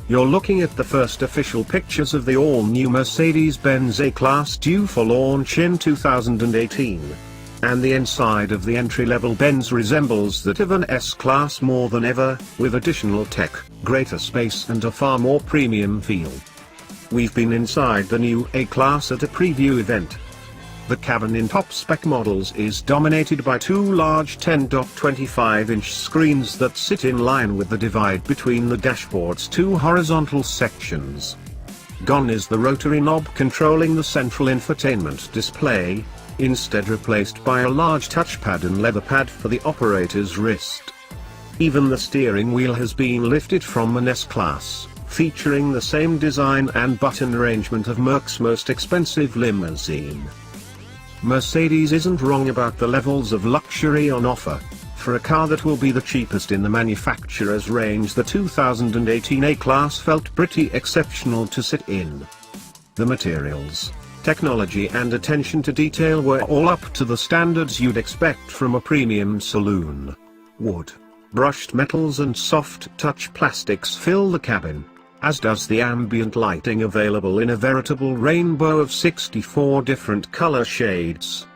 You're looking at the first official pictures of the all-new Mercedes-Benz A-Class due for launch in 2018. And the inside of the entry-level Benz resembles that of an S-Class more than ever, with additional tech, greater space and a far more premium feel. We've been inside the new A-Class at a preview event. The cabin in top-spec models is dominated by two large 10.25-inch screens that sit in line with the divide between the dashboard's two horizontal sections. Gone is the rotary knob controlling the central infotainment display, instead replaced by a large touchpad and leather pad for the operator's wrist. Even the steering wheel has been lifted from an S-Class, featuring the same design and button arrangement of Merc's most expensive limousine. Mercedes isn't wrong about the levels of luxury on offer. For a car that will be the cheapest in the manufacturer's range, the 2018 A-Class felt pretty exceptional to sit in. The materials, technology and attention to detail were all up to the standards you'd expect from a premium saloon. Wood, brushed metals and soft touch plastics fill the cabin, as does the ambient lighting available in a veritable rainbow of 64 different color shades.